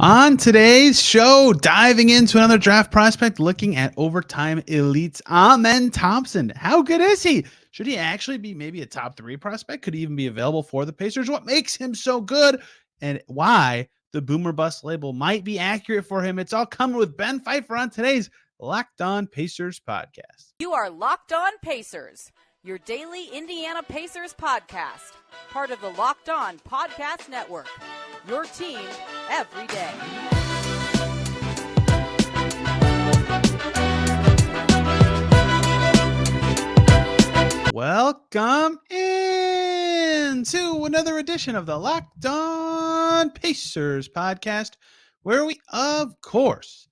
On today's show, diving into another draft prospect, looking at overtime elites, Amen Thompson. How good is he? Should he actually be maybe a top 3 prospect? Could he even be available for the Pacers? What makes him so good? And why the boomer bust label might be accurate for him. It's all coming with Ben Pfeifer on today's Locked On Pacers podcast. You are Locked On Pacers, your daily Indiana Pacers podcast, part of the Locked On Podcast Network. Your team every day. Welcome in to another edition of the Locked On Pacers podcast, where we, of course,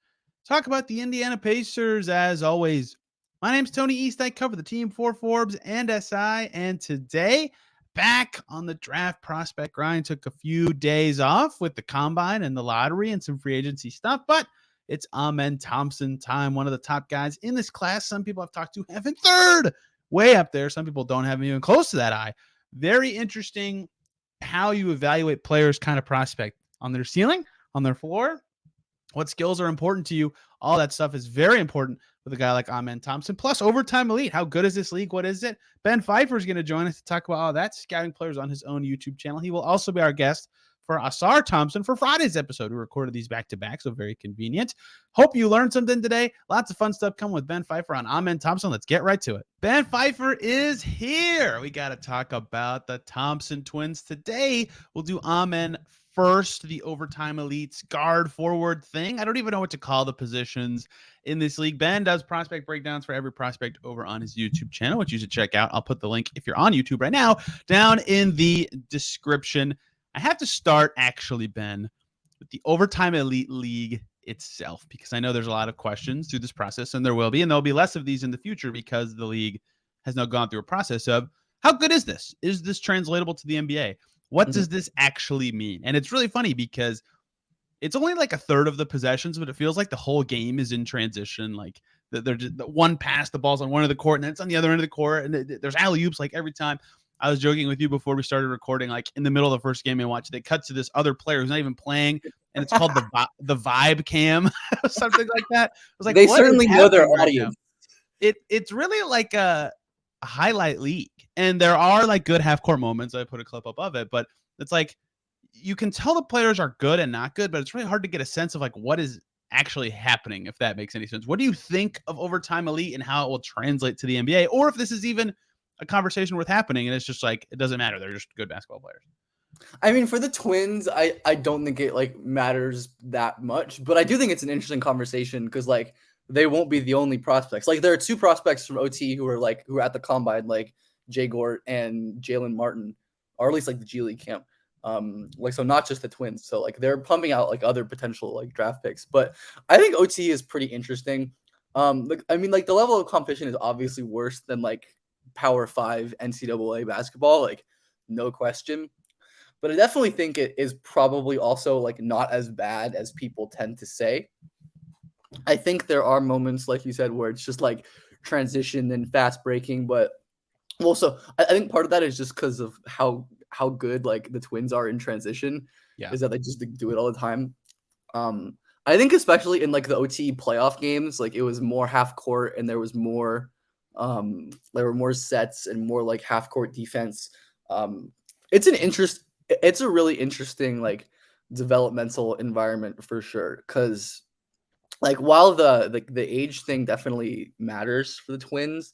talk about the Indiana Pacers as always. My name's Tony East. I cover the team for Forbes and SI, and today, back on the draft prospect grind. Took a few days off with the combine and the lottery and some free agency stuff, but it's Amen Thompson time. One of the top guys in this class. Some people I've talked to have him third, way up there. Some people don't have him even close to that eye. Very interesting how you evaluate players' kind of prospect on their ceiling, on their floor, what skills are important to you. All that stuff is very important with a guy like Amen Thompson. Plus, overtime elite. How good is this league? What is it? Ben Pfeifer is going to join us to talk about all that, scouting players on his own YouTube channel. He will also be our guest for Asar Thompson for Friday's episode. We recorded these back-to-back, so very convenient. Hope you learned something today. Lots of fun stuff coming with Ben Pfeifer on Amen Thompson. Let's get right to it. Ben Pfeifer is here. We got to talk about the Thompson twins today. We'll do Amen first, the overtime elites guard forward thing. I don't even know what to call the positions in this league. Ben does prospect breakdowns for every prospect over on his YouTube channel, which you should check out. I'll put the link, if you're on YouTube right now, down in the description. I have to start, actually, Ben, with the overtime elite league itself, because I know there's a lot of questions through this process, and there'll be less of these in the future because the league has now gone through a process of how good is this? Is this translatable to the NBA? What does this actually mean? And it's really funny because it's only like a third of the possessions, but it feels like the whole game is in transition. Like they're just the one pass, the ball's on one end of the court, and then it's on the other end of the court, and there's alley-oops like every time. I was joking with you before we started recording, like in the middle of the first game I watched, they cut to this other player who's not even playing, and it's called the vibe cam, something like that. I was like, they certainly know their audience. It's really like a highlight league, and there are like good half-court moments. I put a clip up of it, but it's like you can tell the players are good and not good, but it's really hard to get a sense of like what is actually happening, if that makes any sense. What do you think of overtime elite and how it will translate to the NBA, or if this is even a conversation worth happening and it's just like it doesn't matter, they're just good basketball players? I mean, for the Twins, I don't think it like matters that much, but I do think it's an interesting conversation because like they won't be the only prospects. Like there are two prospects from OT who are at the combine, like Jay Gort and Jalen Martin, or at least like the G League camp. So not just the Twins. So like they're pumping out like other potential like draft picks. But I think OT is pretty interesting. The level of competition is obviously worse than like Power 5 NCAA basketball, like no question. But I definitely think it is probably also like not as bad as people tend to say. I think there are moments, like you said, where it's just like transition and fast breaking, but also I think part of that is just because of how good like the Twins are in transition. Yeah, is that they just do it all the time. I think especially in like the OT playoff games, like it was more half court and there was more there were more sets and more like half court defense. It's a really interesting like developmental environment for sure, because like while the age thing definitely matters for the Twins,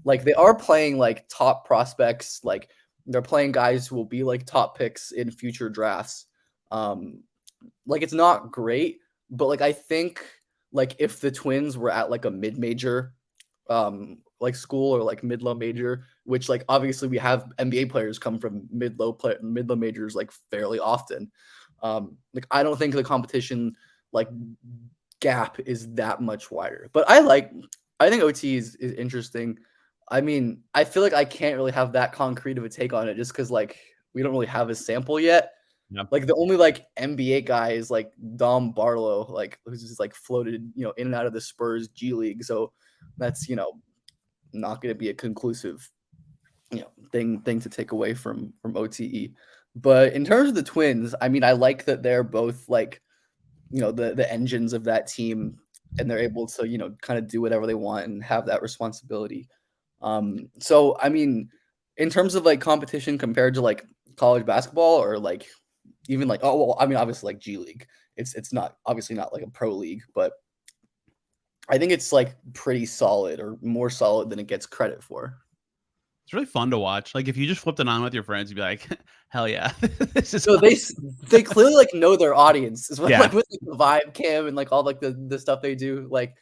like they are playing like top prospects, like they're playing guys who will be like top picks in future drafts. Like it's not great, but like I think like if the Twins were at like a mid-major like school or like mid-low major, which like obviously we have NBA players come from mid-low majors like fairly often. Like I don't think the competition like gap is that much wider. But I think OT is interesting. I mean, I feel like I can't really have that concrete of a take on it just because like we don't really have a sample yet. Yep. Like the only like NBA guy is like Dom Barlow, like who's just like floated, in and out of the Spurs G League. So that's not going to be a conclusive thing to take away from OTE. But in terms of the Twins, I mean, I like that they're both like the engines of that team, and they're able to kind of do whatever they want and have that responsibility. So I mean, in terms of like competition compared to like college basketball or like even like I mean obviously like G League, it's not obviously not like a pro league, but I think it's like pretty solid or more solid than it gets credit for. It's really fun to watch. Like if you just flipped it on with your friends, you'd be like, "Hell yeah, this is So awesome." they clearly like know their audience as well, Yeah. like with like, the vibe cam and like all like the stuff they do, like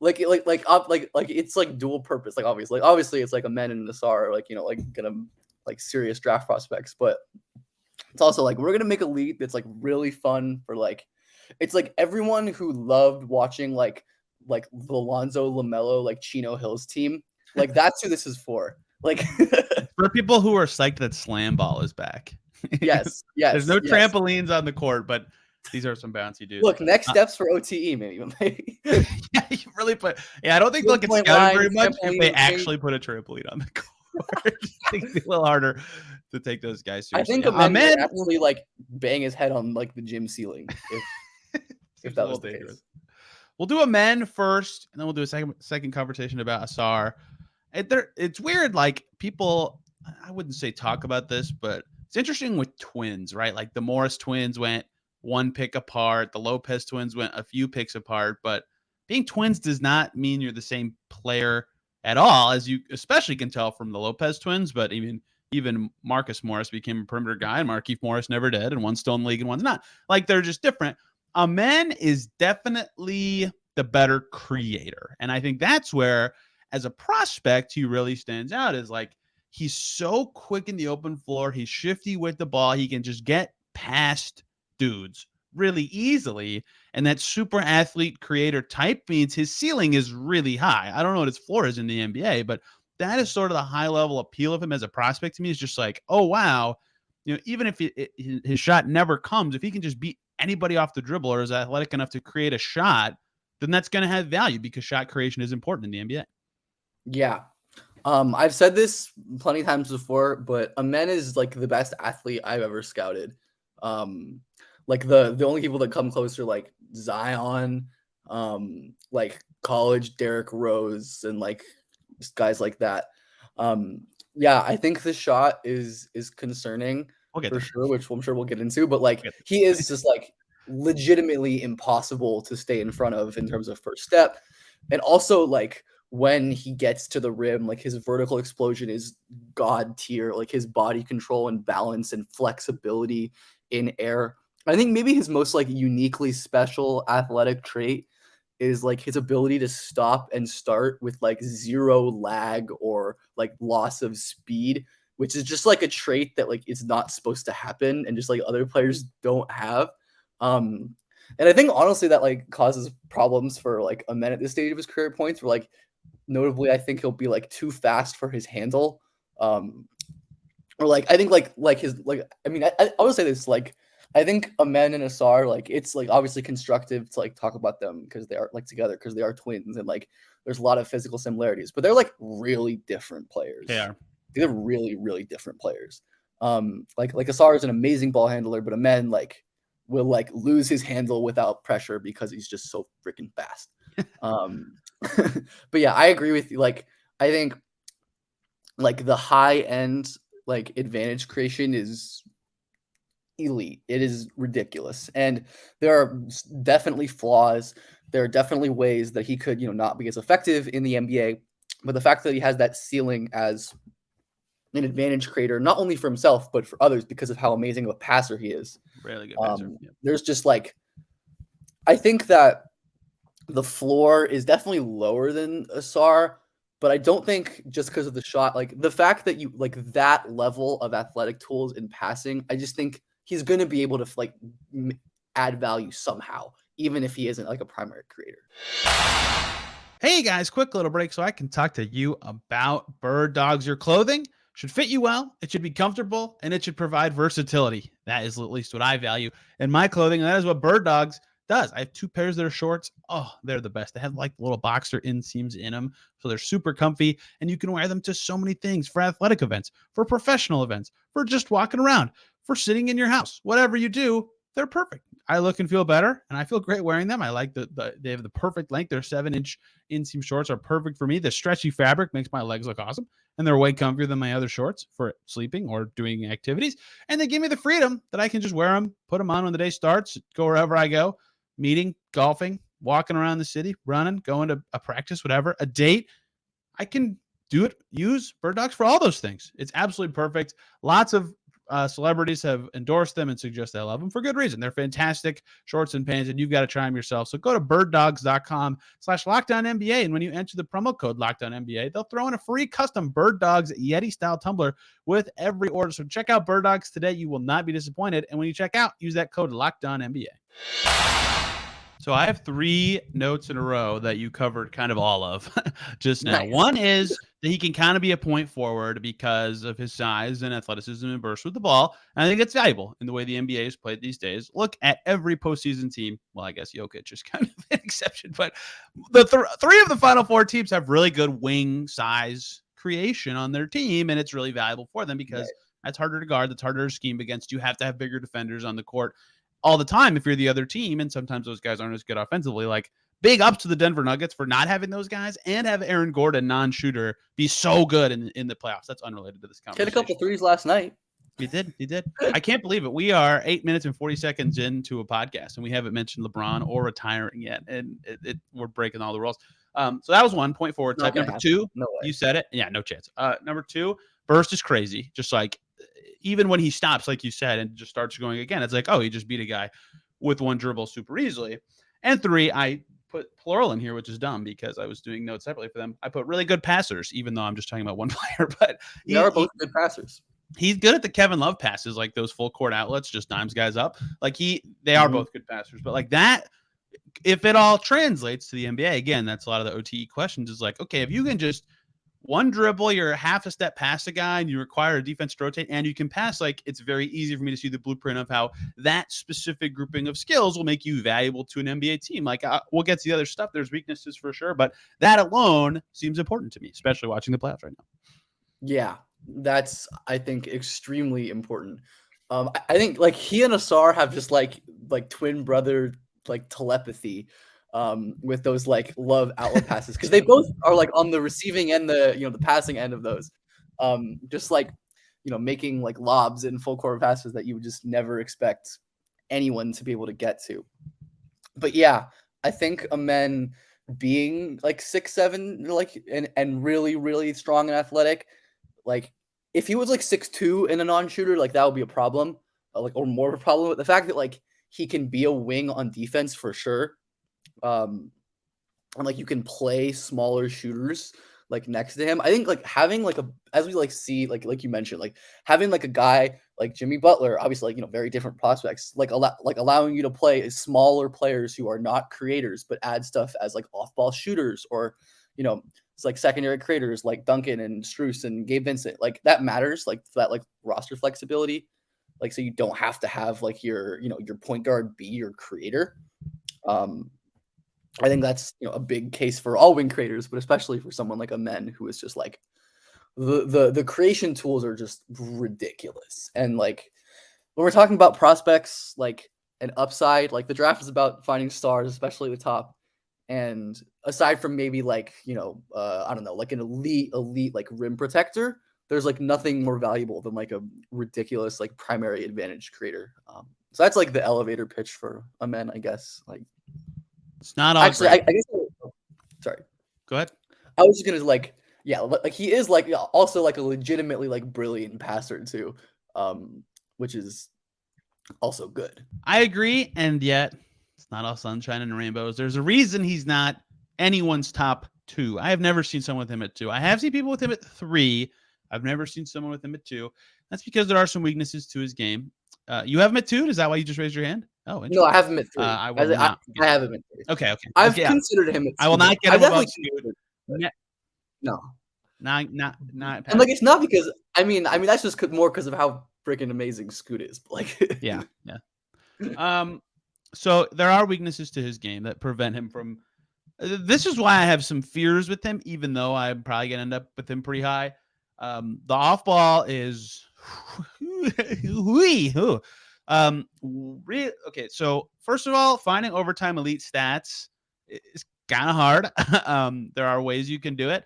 it's like dual purpose. Like obviously it's like Amen and Nassar are like like gonna like serious draft prospects, but it's also like we're gonna make a league that's like really fun for like it's like everyone who loved watching like the Lonzo LaMelo like Chino Hills team. Like that's who this is for. Like For people who are psyched that slam ball is back. yes, There's no yes. trampolines on the court, but these are some bouncy dudes. Look, next steps for OTE, maybe. Yeah, you really put. Yeah, I don't think they'll get Three-point scouted line, very much if they trampoline, actually put a trampoline on the court. I think it'd be a little harder to take those guys I seriously. think Amen would absolutely like bang his head on like the gym ceiling if that was the dangerous. case. We'll do Amen first, and then we'll do a second conversation about Asar. It's weird, like people, I wouldn't say talk about this, but it's interesting with twins, right? Like the Morris twins went one pick apart, the Lopez twins went a few picks apart, but being twins does not mean you're the same player at all, as you especially can tell from the Lopez twins. But even Marcus Morris became a perimeter guy, and Markieff Morris never did, and one's still in the league and one's not. Like they're just different. Amen is definitely the better creator, and I think that's where, as a prospect, he really stands out. Is like he's so quick in the open floor. He's shifty with the ball. He can just get past dudes really easily. And that super athlete creator type means his ceiling is really high. I don't know what his floor is in the NBA, but that is sort of the high level appeal of him as a prospect to me. Is just like, oh, wow. Even if his shot never comes, if he can just beat anybody off the dribble or is athletic enough to create a shot, then that's going to have value because shot creation is important in the NBA. Yeah. I've said this plenty of times before, but Amen is like the best athlete I've ever scouted. Like the only people that come close are like Zion, like college Derrick Rose, and like just guys like that. Yeah, I think the shot is concerning for sure, which I'm sure we'll get into. But like he is just like legitimately impossible to stay in front of in terms of first step, and also like when he gets to the rim, like his vertical explosion is god tier. Like his body control and balance and flexibility in air. I think maybe his most like uniquely special athletic trait is like his ability to stop and start with like zero lag or like loss of speed, which is just like a trait that like is not supposed to happen and just like other players don't have. And I think honestly that like causes problems for like Amen at this stage of his career points where like notably I think he'll be like too fast for his handle. Or like I think like his like I mean I would say this like I think Amen and Asar, like it's like obviously constructive to like talk about them because they are like together because they are twins and like there's a lot of physical similarities, but they're like really different players. Yeah, they're really really different players. Like Asar is an amazing ball handler, but Amen like will like lose his handle without pressure because he's just so freaking fast. But yeah, I agree with you. Like I think like the high end like advantage creation is elite. It is ridiculous. And there are definitely flaws. There are definitely ways that he could, not be as effective in the NBA. But the fact that he has that ceiling as an advantage creator, not only for himself, but for others because of how amazing of a passer he is. Really good passer. There's just like, I think that the floor is definitely lower than Asar, but I don't think just because of the shot, like the fact that you like that level of athletic tools in passing, I just think he's going to be able to like add value somehow, even if he isn't like a primary creator. Hey guys, quick little break so I can talk to you about Bird Dogs. Your clothing should fit you well, it should be comfortable, and it should provide versatility. That is at least what I value in my clothing, and that is what Bird Dogs does. I have 2 pairs of their shorts. Oh, they're the best. They have like little boxer inseams in them, so they're super comfy, and you can wear them to so many things, for athletic events, for professional events, for just walking around, for sitting in your house. Whatever you do, they're perfect. I look and feel better, and I feel great wearing them. I like they have the perfect length. Their 7-inch inseam shorts are perfect for me. The stretchy fabric makes my legs look awesome, and they're way comfier than my other shorts for sleeping or doing activities. And they give me the freedom that I can just wear them, put them on when the day starts, go wherever I go, meeting, golfing, walking around the city, running, going to a practice, whatever, a date. I can use Bird Dogs for all those things. It's absolutely perfect. Lots of celebrities have endorsed them and suggest they love them for good reason. They're fantastic shorts and pants, and you've got to try them yourself. So go to birddogs.com/LockedOnNBA, and when you enter the promo code LockedOnNBA, they'll throw in a free custom Bird Dogs Yeti-style tumbler with every order. So check out Bird Dogs today. You will not be disappointed. And when you check out, use that code LockedOnNBA. So I have 3 notes in a row that you covered kind of all of just now. Nice. One is that he can kind of be a point forward because of his size and athleticism and burst with the ball. And I think it's valuable in the way the NBA is played these days. Look at every postseason team. Well, I guess Jokic is kind of an exception, but the 3 of the Final 4 teams have really good wing size creation on their team, and it's really valuable for them because that's harder to guard. That's harder to scheme against. You have to have bigger defenders on the court all the time if you're the other team, and sometimes those guys aren't as good offensively. Like, big ups to the Denver Nuggets for not having those guys and have Aaron Gordon, non-shooter, be so good in the playoffs. That's unrelated to this conversation. Hit a couple threes last night. He did. I can't believe it. We are 8 minutes and 40 seconds into a podcast, and we haven't mentioned LeBron or retiring yet, and we're breaking all the rules. So that was 1 point forward type. Number 2, you said it. Yeah, no chance. Number 2, burst is crazy. Just like, even when he stops, like you said, and just starts going again, it's like, oh, he just beat a guy with one dribble super easily. And 3, I put plural in here, which is dumb because I was doing notes separately for them. I put really good passers, even though I'm just talking about one player. But they are both good passers. He's good at the Kevin Love passes, like those full court outlets, just dimes guys up. Like they are both good passers. But like that, if it all translates to the NBA, again, that's a lot of the OTE questions. Is like, okay, if you can just one dribble, you're half a step past a guy, and you require a defense to rotate, and you can pass. Like, it's very easy for me to see the blueprint of how that specific grouping of skills will make you valuable to an NBA team. Like, we'll get to the other stuff. There's weaknesses for sure, but that alone seems important to me, especially watching the playoffs right now. Yeah, that's, I think, extremely important. I think like he and Asar have just like twin brother like telepathy. With those like love outlet passes, because they both are like on the receiving end, the passing end of those, just like making like lobs and full court passes that you would just never expect anyone to be able to get to. But yeah, I think Amen being like 6'7", like and really really strong and athletic, like if he was like 6'2" and a non-shooter, like that would be a problem, like or more of a problem. But the fact that like he can be a wing on defense for sure. And like you can play smaller shooters like next to him. I think like having like as we like see like you mentioned, like having like a guy like Jimmy Butler, obviously like very different prospects, like allowing you to play as smaller players who are not creators but add stuff as like off-ball shooters, or it's like secondary creators like Duncan and Strus and Gabe Vincent. Like that matters, like for that like roster flexibility. Like so you don't have to have like your point guard be your creator. I think that's a big case for all wing creators, but especially for someone like Amen, who is just like the creation tools are just ridiculous. And like when we're talking about prospects, like an upside, like the draft is about finding stars, especially the top. And aside from maybe like I don't know, like an elite like rim protector, there's like nothing more valuable than like a ridiculous like primary advantage creator. So that's like the elevator pitch for Amen, I guess. Like. It's not all actually. I guess. Sorry. Go ahead. I was just gonna like he is like also like a legitimately like brilliant passer too, which is also good. I agree, and yet it's not all sunshine and rainbows. There's a reason he's not anyone's top 2. I have never seen someone with him at 2. I have seen people with him at 3. I've never seen someone with him at 2. That's because there are some weaknesses to his game. You have him at 2? Is that why you just raised your hand? Oh, no, I have him at 3. I have him at 3. Okay. I've considered him at 2. I will not get him above Scoot. No. Not. And like it's not because I mean that's just more because of how freaking amazing Scoot is. But like yeah. So there are weaknesses to his game that prevent him from. This is why I have some fears with him, even though I'm probably gonna end up with him pretty high. The off ball is. Okay, so first of all, finding overtime elite stats is kind of hard. There are ways you can do it.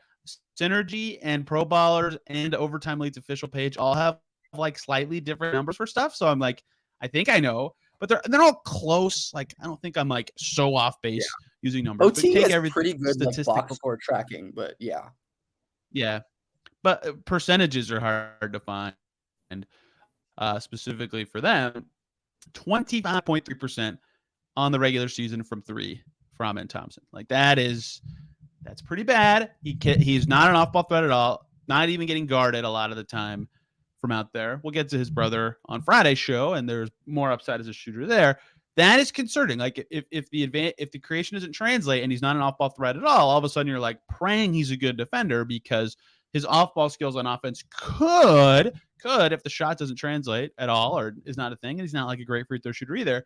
Synergy and Pro Ballers and Overtime Elite's official page all have like slightly different numbers for stuff. So I'm like, I think I know, but they're all close. Like, I don't think I'm like so off base using numbers. But OT take is everything pretty good like statistics. box score tracking, but yeah. Yeah, but percentages are hard to find, and specifically for them, 25.3% on the regular season from three for Amen Thompson. Like that's pretty bad. He's not an off-ball threat at all. Not even getting guarded a lot of the time from out there. We'll get to his brother on Friday's show, and there's more upside as a shooter there. That is concerning. Like if the creation doesn't translate and he's not an off-ball threat at all of a sudden you're like praying he's a good defender because his off-ball skills on offense could, if the shot doesn't translate at all or is not a thing, and he's not like a great free throw shooter either,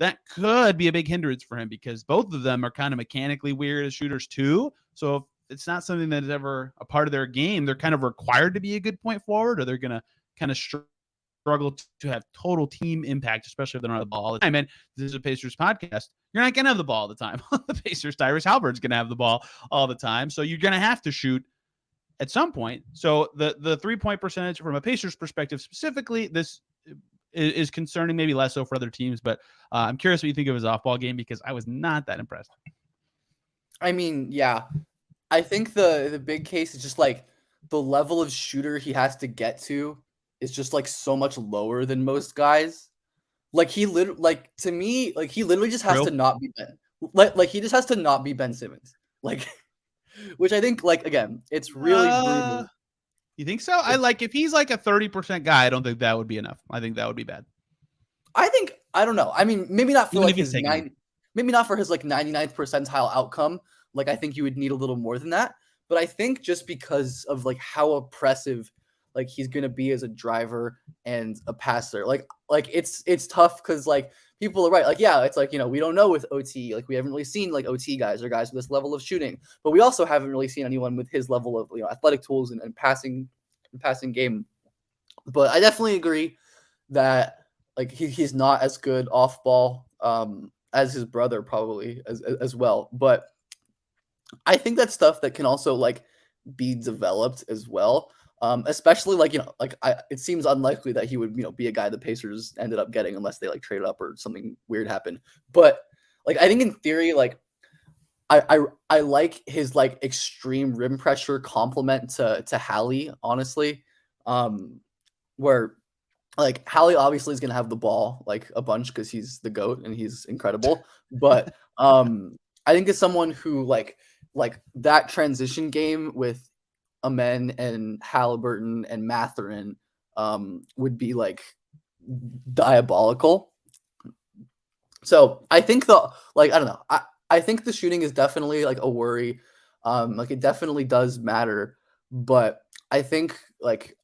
that could be a big hindrance for him because both of them are kind of mechanically weird as shooters too. So if it's not something that is ever a part of their game, they're kind of required to be a good point forward, or they're going to kind of struggle to have total team impact, especially if they're not on the ball all the time. And this is a Pacers podcast. You're not going to have the ball all the time. The Pacers, Tyrese Halliburton's going to have the ball all the time. So you're going to have to shoot at some point. So the 3-point percentage from a Pacers perspective specifically, this is concerning, maybe less so for other teams, but I'm curious what you think of his off-ball game because I was not that impressed. I mean, yeah, I think the big case is just like the level of shooter he has to get to is just like so much lower than most guys. Like he to me, like he literally just has to not be Ben. Like he just has to not be Ben Simmons. Like, which I think, like, again, it's really brutal. You think so? I like if he's like a 30% guy, I don't think that would be enough. I think that would be bad. I don't know. I mean, maybe not for Even like if he's his maybe not for his like 99th percentile outcome. Like I think you would need a little more than that. But I think just because of like how oppressive like he's gonna be as a driver and a passer, like it's tough because like people are right. Like, yeah, it's like, you know, we don't know with OT, like we haven't really seen like OT guys or guys with this level of shooting, but we also haven't really seen anyone with his level of, you know, athletic tools and passing game. But I definitely agree that like he's not as good off ball as his brother probably as well. But I think that's stuff that can also like be developed as well. Especially like, you know, like it seems unlikely that he would, you know, be a guy the Pacers ended up getting unless they like traded up or something weird happened. But like, I think in theory, like I like his like extreme rim pressure complement to Hallie, honestly. Where like Hallie obviously is gonna have the ball like a bunch because he's the GOAT and he's incredible. But I think as someone who like that transition game with Amen and Halliburton and Mathurin would be like diabolical. So I think I don't know. I think the shooting is definitely like a worry. Like it definitely does matter, but I think like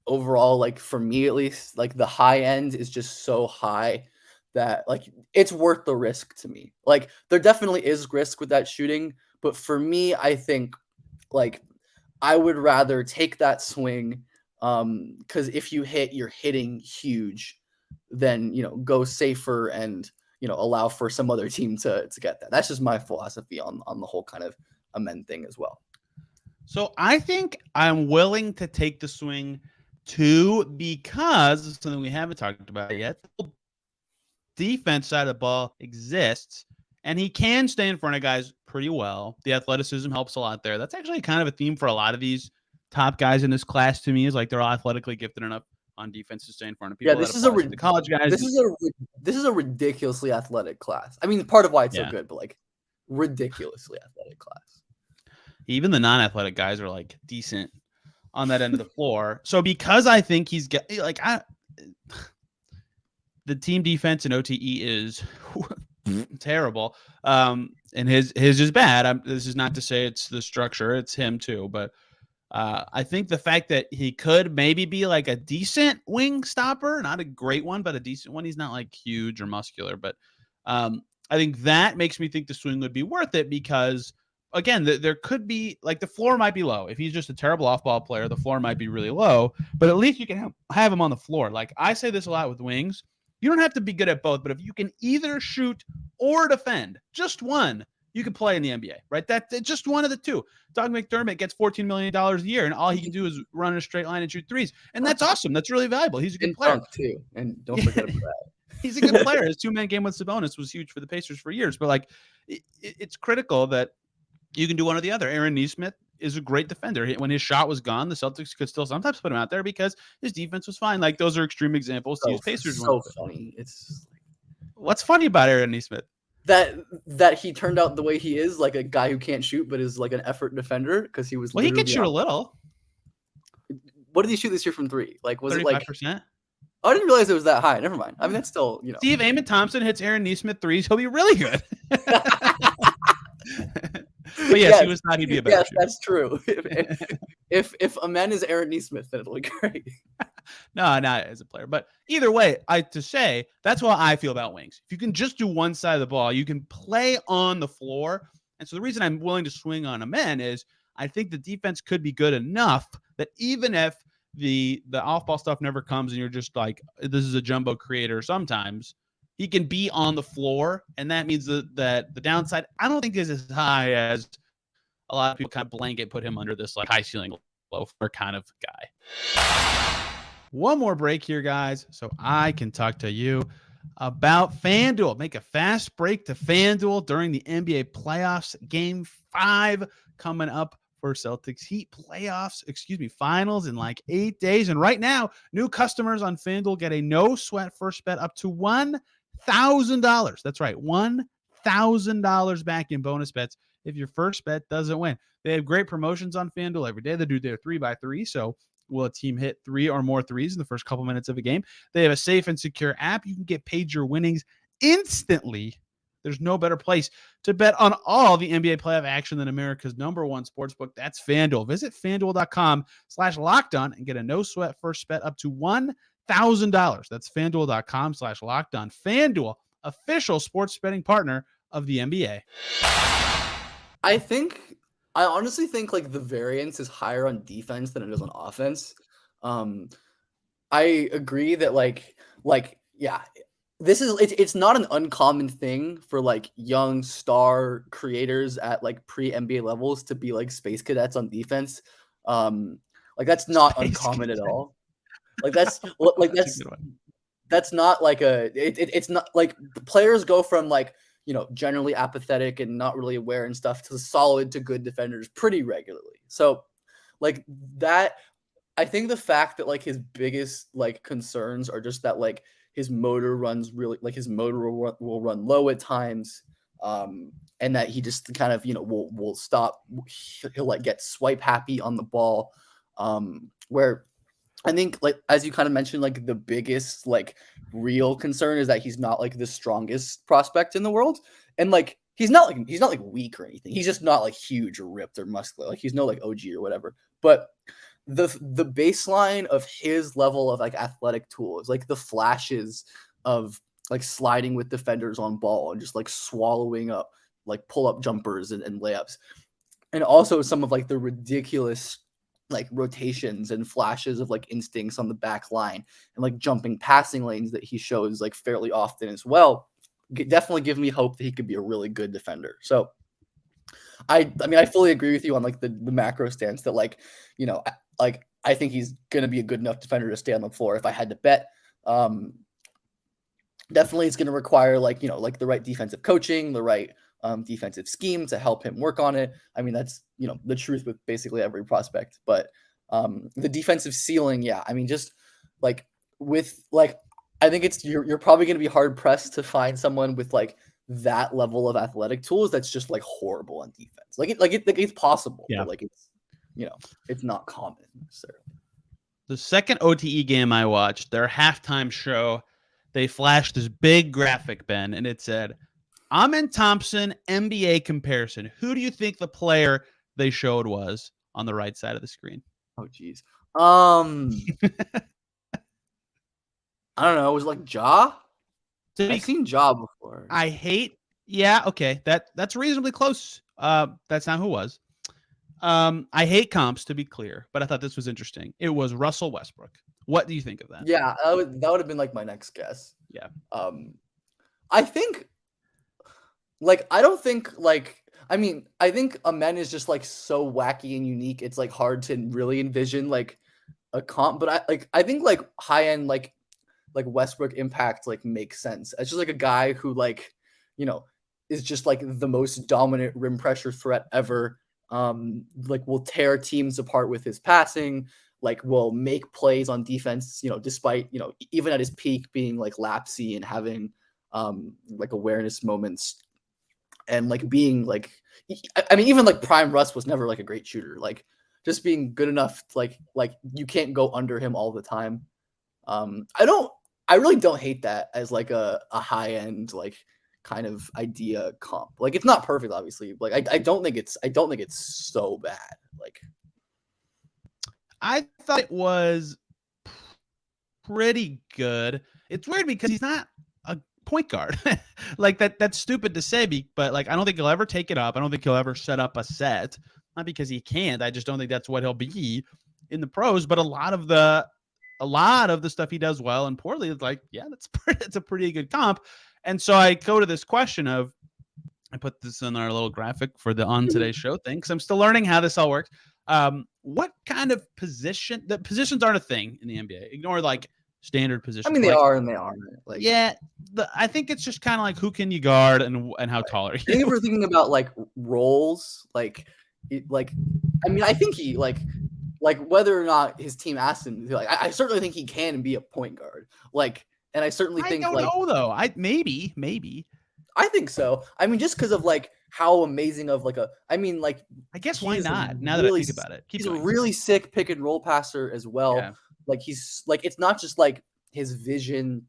overall, like for me at least, like the high end is just so high that like it's worth the risk to me. Like there definitely is risk with that shooting, but for me, I think like I would rather take that swing because if you hit, you're hitting huge, than, you know, go safer and, you know, allow for some other team to get that. That's just my philosophy on the whole kind of amend thing as well. So I think I'm willing to take the swing too because it's something we haven't talked about yet. The defense side of the ball exists, and he can stay in front of guys pretty well. The athleticism helps a lot there. That's actually kind of a theme for a lot of these top guys in this class to me, is like they're all athletically gifted enough on defense to stay in front of people. Yeah, this is the college guys. This is a ridiculously athletic class. I mean, part of why it's so good, but like ridiculously athletic class. Even the non-athletic guys are like decent on that end of the floor. So because I think he's got like the team defense in OTE is terrible. And his is bad. This is not to say it's the structure, it's him too, but I think the fact that he could maybe be like a decent wing stopper, not a great one, but a decent one. He's not like huge or muscular, but I think that makes me think the swing would be worth it because, again, there could be like the floor might be low. If he's just a terrible off-ball player, the floor might be really low, but at least you can have him on the floor. Like I say this a lot with wings. You don't have to be good at both, but if you can either shoot or defend, just one, you can play in the NBA, right? That's just one of the two. Doug McDermott gets $14 million a year, and all he can do is run in a straight line and shoot threes. And that's awesome. That's really valuable. He's a good And player. dunk too. And don't forget about that. He's a good player. His 2-man game with Sabonis was huge for the Pacers for years. But like, it's critical that you can do one or the other. Aaron Nesmith is a great defender. When his shot was gone, the Celtics could still sometimes put him out there because his defense was fine. Like, those are extreme examples to use Pacers. So funny. It's what's funny about Aaron Nesmith? That he turned out the way he is, like a guy who can't shoot but is like an effort defender, because he was. Well, he could shoot a little. What did he shoot this year from three? Like, was 35%? It like 35%? Oh, I didn't realize it was that high. Never mind. I mean, that's still, you know. See, if Amen Thompson hits Aaron Nesmith threes, he'll be really good. But yes, he was not. He'd be a better shooter. That's true. If Amen is Aaron Nesmith, then it'll be great. No, not as a player. But either way, that's how I feel about wings. If you can just do one side of the ball, you can play on the floor. And so the reason I'm willing to swing on Amen is I think the defense could be good enough that even if the off-ball stuff never comes and you're just like, this is a jumbo creator sometimes, he can be on the floor. And that means that the downside, I don't think is as high as a lot of people kind of blanket put him under this like high ceiling, low floor kind of guy. One more break here, guys, so I can talk to you about FanDuel. Make a fast break to FanDuel during the NBA playoffs. Game 5 coming up for Celtics Heat finals in like 8 days. And right now, new customers on FanDuel get a no-sweat first bet up to $1,000. That's right, $1,000 back in bonus bets if your first bet doesn't win. They have great promotions on FanDuel every day. They do their 3x3, so will a team hit 3 or more threes in the first couple minutes of a game? They have a safe and secure app. You can get paid your winnings instantly. There's no better place to bet on all the NBA playoff action than America's #1 sportsbook. That's FanDuel. Visit FanDuel.com/lockedon and get a no-sweat first bet up to $1,000. That's FanDuel.com/lockedon. FanDuel, official sports betting partner of the NBA. I honestly think like the variance is higher on defense than it is on offense. I agree that yeah, it's not an uncommon thing for like young star creators at like pre-NBA levels to be like space cadets on defense. Like that's not uncommon at all. Like that's not like it's not like players go from like, you know, generally apathetic and not really aware and stuff to solid to good defenders pretty regularly. So like that, I think the fact that like his biggest like concerns are just that like his motor runs really, like his motor will run low at times. And that he just kind of, you know, will stop. He'll like get swipe happy on the ball. Where I think, like, as you kind of mentioned, like the biggest like real concern is that he's not like the strongest prospect in the world, and like he's not like weak or anything. He's just not like huge or ripped or muscular. Like he's no like OG or whatever. But the baseline of his level of like athletic tools, like the flashes of like sliding with defenders on ball and just like swallowing up like pull up jumpers and layups, and also some of like the ridiculous like rotations and flashes of like instincts on the back line and like jumping passing lanes that he shows like fairly often as well, definitely give me hope that he could be a really good defender. So I mean, I fully agree with you on like the macro stance that like, you know, like I think he's going to be a good enough defender to stay on the floor if I had to bet. Definitely it's going to require like, you know, like the right defensive coaching, the right defensive scheme to help him work on it. I mean, that's, you know, the truth with basically every prospect, but the defensive ceiling, yeah, I mean, just like with like, I think it's, you're probably going to be hard pressed to find someone with like that level of athletic tools that's just like horrible on defense. Like it's possible, yeah. But like it's, you know, it's not common necessarily. The second OTE game I watched, their halftime show, they flashed this big graphic, Ben, and it said, Amen Thompson NBA comparison. Who do you think the player they showed was on the right side of the screen? Oh, geez. I don't know. It was like Ja. I've seen Ja before. Yeah, okay. That's reasonably close. That's not who it was. I hate comps, to be clear, but I thought this was interesting. It was Russell Westbrook. What do you think of that? Yeah, that would have been like my next guess. Yeah. I think, like, I don't think, like, I mean, I think Amen is just like so wacky and unique. It's like hard to really envision like a comp, but I think like high end like Westbrook impact like makes sense. It's just like a guy who like, you know, is just like the most dominant rim pressure threat ever. Like will tear teams apart with his passing, like will make plays on defense, you know, despite, you know, even at his peak being like lapsy and having like awareness moments and like being like I mean even like prime Russ was never like a great shooter. Like just being good enough to, like you can't go under him all the time. I really don't hate that as like a high end like kind of idea comp. Like it's not perfect, obviously. Like I don't think it's so bad. Like I thought it was pretty good. It's weird because he's not a point guard. Like that's stupid to say, but like I don't think he'll ever take it up. I don't think he'll ever set up a set. Not because he can't. I just don't think that's what he'll be in the pros. But a lot of the stuff he does well and poorly is like, yeah, it's a pretty good comp. And so I go to this question of, I put this in our little graphic for the on today's show thing because I'm still learning how this all works. What kind of position? The positions aren't a thing in the NBA. Ignore like standard positions. I mean they like, are and they aren't. Like yeah, I think it's just kind of like who can you guard and how tall are I think you? if we're thinking about like roles, like like I mean I think he like whether or not his team asked him, like I certainly think he can be a point guard. Like and I certainly I think don't like know though. Maybe. I think so. I mean, just because of like how amazing of like a, I mean, like I guess he why is a not? Now that I really, think about it, keep he's a going. really sick pick and roll passer as well. Yeah. Like he's like it's not just like his vision,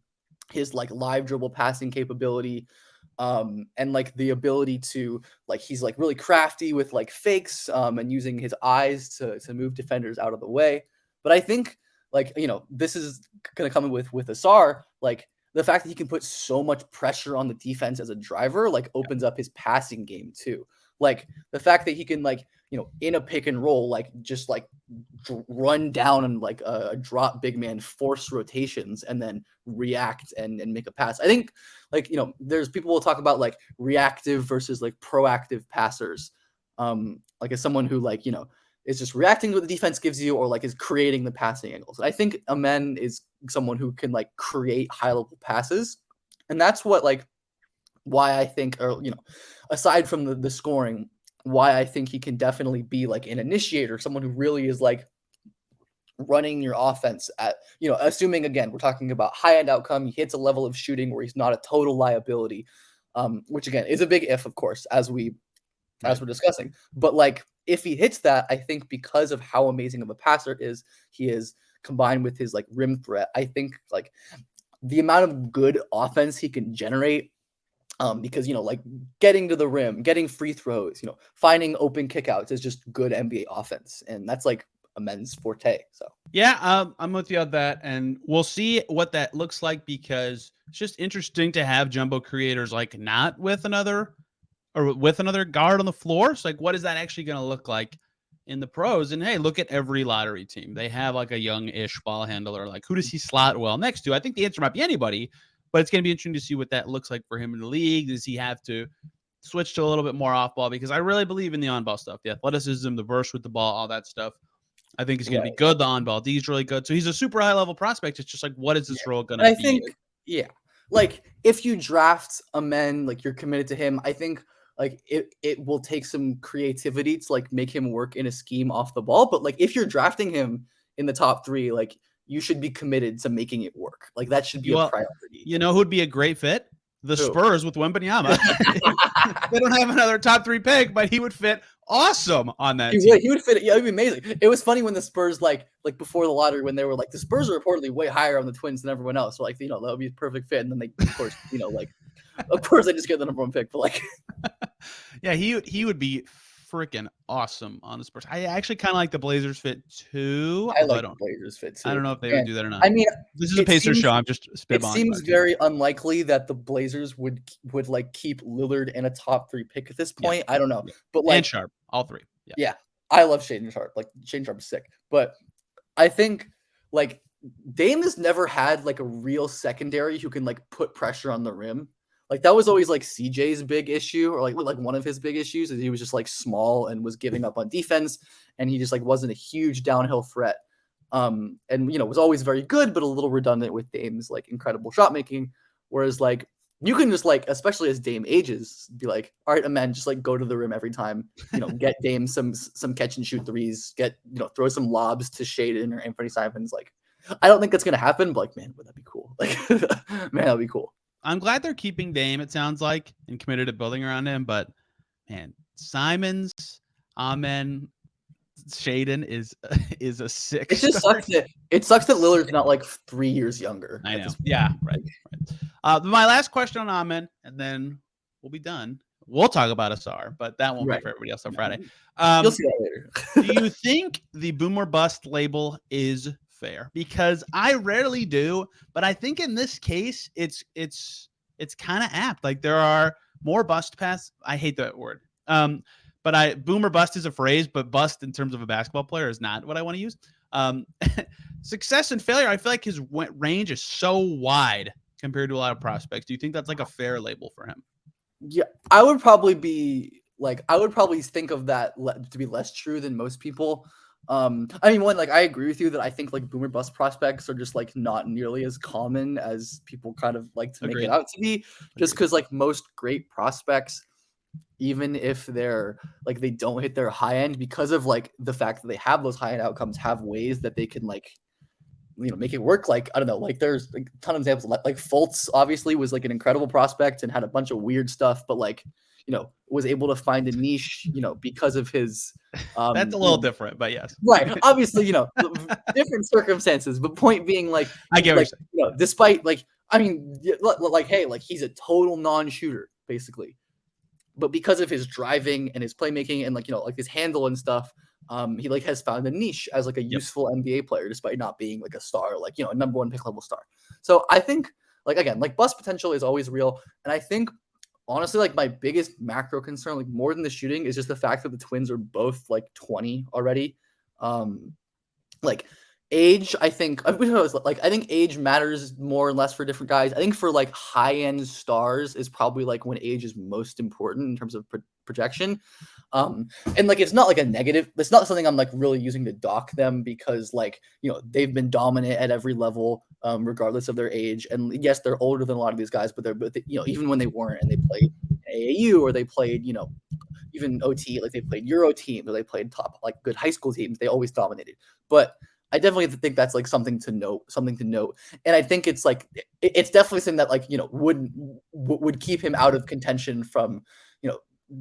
his like live dribble passing capability, and like the ability to like he's like really crafty with like fakes, and using his eyes to move defenders out of the way. But I think like you know this is gonna come in with Asar like the fact that he can put so much pressure on the defense as a driver like opens up his passing game too. Like the fact that he can like you know in a pick and roll like just like run down and like a drop big man, force rotations, and then react and make a pass. I think like you know there's people will talk about like reactive versus like proactive passers. Like as someone who like you know is just reacting to what the defense gives you or like is creating the passing angles. And I think Amen is someone who can like create high level passes. And that's what like why I think or you know, aside from the scoring, why I think he can definitely be like an initiator, someone who really is like running your offense at, you know, assuming again, we're talking about high end outcome, he hits a level of shooting where he's not a total liability. Which again is a big if, of course, as we're discussing. But like if he hits that, I think because of how amazing of a passer he is combined with his like rim threat, I think like the amount of good offense he can generate, because you know, like getting to the rim, getting free throws, you know, finding open kickouts is just good NBA offense, and that's like a men's forte. So yeah, I'm with you on that, and we'll see what that looks like because it's just interesting to have jumbo creators like not with another guard on the floor. So like, what is that actually going to look like in the pros? And hey, look at every lottery team. They have like a young-ish ball handler. Like, who does he slot well next to? I think the answer might be anybody, but it's going to be interesting to see what that looks like for him in the league. Does he have to switch to a little bit more off ball? Because I really believe in the on ball stuff, the athleticism, the burst with the ball, all that stuff. I think he's going to be good. The on ball D is really good. So he's a super high level prospect. It's just like, what is this role going to be? I think, yeah, like if you draft a man, like you're committed to him, I think like it will take some creativity to like make him work in a scheme off the ball. But like if you're drafting him in the top 3, like you should be committed to making it work. Like that should be a priority. You know who'd be a great fit? The Spurs with Wembanyama. They don't have another top 3 pick, but he would fit awesome on that team. He would fit. Yeah, it'd be amazing. It was funny when the Spurs like before the lottery when they were like the Spurs are reportedly way higher on the Twins than everyone else. So like you know that would be a perfect fit, and then they of course you know like of course they just get the number 1 pick, but like yeah, he would be freaking awesome on the Spurs. I actually kind of like the Blazers fit too. I like the Blazers fit too. I don't know if they would do that or not. I mean, this is a Pacers show. I'm just spitballing. It seems very unlikely that the Blazers would like keep Lillard in a top 3 pick at this point. Yeah. I don't know, but like and Sharp, all 3. Yeah, I love Shaedon Sharp. Like Shaedon Sharp is sick, but I think like Dame has never had like a real secondary who can like put pressure on the rim. Like that was always like CJ's big issue, or like one of his big issues is he was just like small and was giving up on defense, and he just like wasn't a huge downhill threat. And was always very good, but a little redundant with Dame's like incredible shot making. Whereas like you can just like, especially as Dame ages, be like, all right, Amen, just like go to the rim every time. Get Dame some catch and shoot threes, throw some lobs to Shaden or Anthony Simons. Like, I don't think that's gonna happen, but like, man, would that be cool? Like, man, that'd be cool. I'm glad they're keeping Dame, it sounds like, and committed to building around him. But man, Simons, Amen, Shaden is a sick. It just sucks that Lillard's not like 3 years younger. I know. Yeah, right. My last question on Amen, and then we'll be done. We'll talk about Asar, but that won't be for everybody else on Friday. You'll see that later. Do you think the boom or bust label is fair? Because I rarely do, but I think in this case, it's kind of apt. Like there are more bust pass. I hate that word. But boom or bust is a phrase, but bust in terms of a basketball player is not what I want to use. Success and failure, I feel like his range is so wide compared to a lot of prospects. Do you think that's like a fair label for him? Yeah, I would probably think of that to be less true than most people. I mean, I agree with you that I think like boomer bust prospects are just like not nearly as common as people kind of like to make it out to be, just because like most great prospects, even if they're like they don't hit their high end, because of like the fact that they have those high end outcomes, have ways that they can like make it work. Like I don't know, like there's like a ton of examples. Like Fultz obviously was like an incredible prospect and had a bunch of weird stuff, but like was able to find a niche, because of his. That's a little different, but yes. Right. Obviously, different circumstances, but point being, like, I get what you're saying. Despite, like, I mean, like, hey, like, he's a total non-shooter, basically. But because of his driving and his playmaking and, like, like his handle and stuff, he, like, has found a niche as, like, a useful NBA player, despite not being, like, a star, like, a number one pick level star. So I think, like, again, like, bust potential is always real. And I think, honestly, like my biggest macro concern, like more than the shooting, is just the fact that the Twins are both like 20 already. Like age, I think age matters more and less for different guys. I think for like high end stars is probably like when age is most important in terms of projection. And like it's not like a negative. It's not something I'm like really using to dock them, because like they've been dominant at every level, regardless of their age. And yes, they're older than a lot of these guys, but even when they weren't and they played AAU or they played even OT, like they played Euro teams or they played top like good high school teams, they always dominated. But I definitely think that's like something to note. And I think it's like it's definitely something that like would keep him out of contention from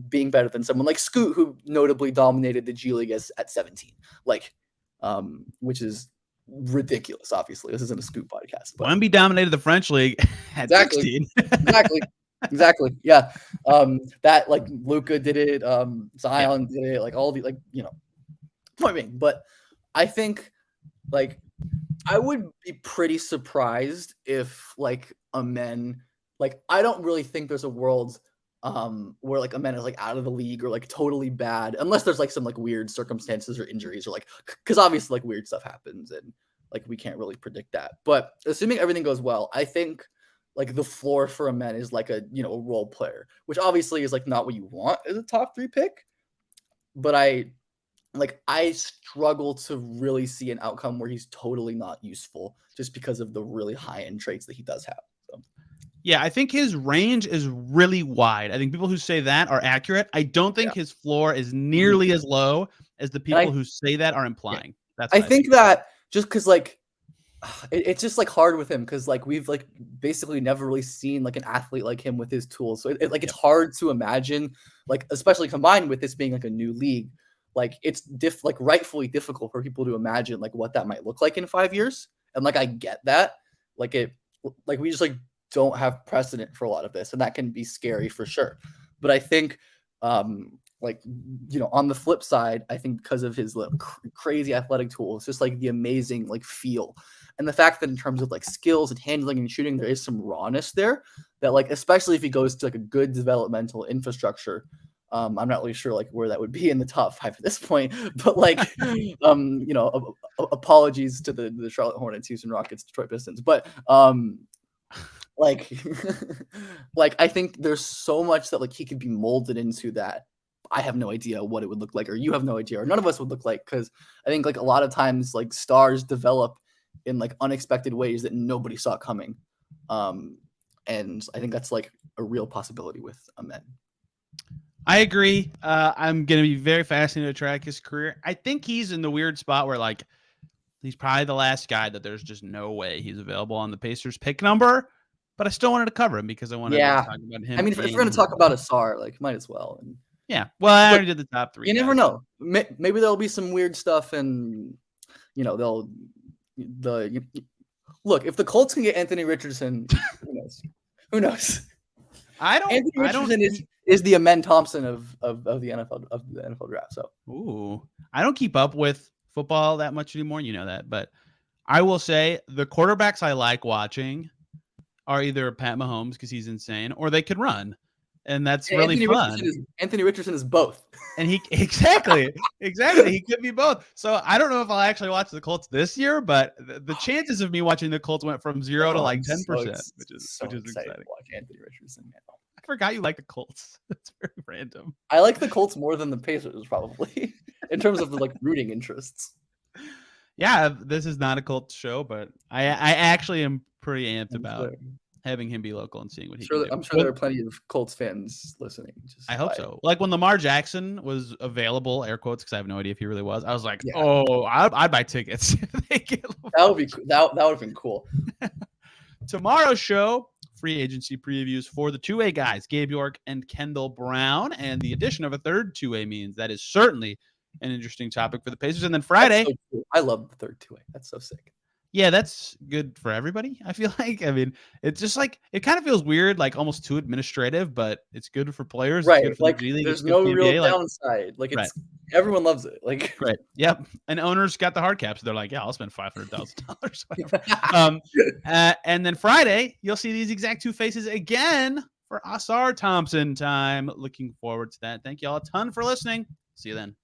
being better than someone like Scoot, who notably dominated the G League at 17, like, which is ridiculous. Obviously, this isn't a Scoot podcast. But Wemby dominated the French League at 16. Exactly. Yeah. That like Luka did it. Zion did it. Like all the point being. But I think like I would be pretty surprised if like Amen, like I don't really think there's a world where like Amen is like out of the league or like totally bad, unless there's like some like weird circumstances or injuries or like, because obviously like weird stuff happens and like we can't really predict that. But assuming everything goes well, I think like the floor for Amen is like a a role player, which obviously is like not what you want as a top 3 pick. But I struggle to really see an outcome where he's totally not useful just because of the really high end traits that he does have. So. Yeah, I think his range is really wide. I think people who say that are accurate. I don't think his floor is nearly as low as the people who say that are implying. That's I think that just because like it's just like hard with him, because like we've like basically never really seen like an athlete like him with his tools. So it's hard to imagine, like especially combined with this being like a new league, like it's rightfully difficult for people to imagine like what that might look like in 5 years. And like I get that, like we just like don't have precedent for a lot of this, and that can be scary for sure. But I think like on the flip side, I think because of his like, crazy athletic tools, just like the amazing like feel, and the fact that in terms of like skills and handling and shooting, there is some rawness there that like, especially if he goes to like a good developmental infrastructure, I'm not really sure like where that would be in the top 5 at this point, but like, apologies to the Charlotte Hornets, Houston Rockets, Detroit Pistons, but like, like I think there's so much that like he could be molded into that. I have no idea what it would look like, or you have no idea, or none of us would look like, because I think like a lot of times like stars develop in like unexpected ways that nobody saw coming. And I think that's like a real possibility with Amen. I agree. I'm going to be very fascinated to track his career. I think he's in the weird spot where like he's probably the last guy that there's just no way he's available on the Pacers pick number, but I still wanted to cover him because I wanted to talk about him. I mean, if we're going to talk about Asar, like might as well. And yeah. Well, I already did the top 3. You never know. Maybe there'll be some weird stuff, and look, if the Colts can get Anthony Richardson, who knows? Who knows? Anthony Richardson is the Amen Thompson of the NFL draft. So I don't keep up with football that much anymore. You know that, but I will say the quarterbacks I like watching are either Pat Mahomes because he's insane, or they could run. And that's really fun. Anthony Richardson is both. And he exactly. He could be both. So I don't know if I'll actually watch the Colts this year, but the chances of me watching the Colts went from 0 to like 10%, which is exciting. To watch Anthony Richardson now. I forgot you like the Colts. That's very random. I like the Colts more than the Pacers, probably, in terms of the like rooting interests. Yeah, this is not a Colts show, but I actually am pretty amped about having him be local and seeing what he can do. I'm sure there are plenty of Colts fans listening. I hope so. Like when Lamar Jackson was available, air quotes, because I have no idea if he really was. I was like, I'd buy tickets. That would be cool. That would have been cool. Tomorrow's show, free agency previews for the 2A guys, Gabe York and Kendall Brown, and the addition of a third 2A means that is certainly an interesting topic for the Pacers. And then Friday, so cool. I love the third 2A. That's so sick. Yeah, that's good for everybody, I feel like. I mean, it's just like, it kind of feels weird, like almost too administrative, but it's good for players. Right. It's good for like, the G League, there's no real downside. Like, it's everyone loves it. Like, right. Yep. And owners got the hard caps. They're like, yeah, I'll spend $500,000. And then Friday, you'll see these exact two faces again for Asar Thompson time. Looking forward to that. Thank you all a ton for listening. See you then.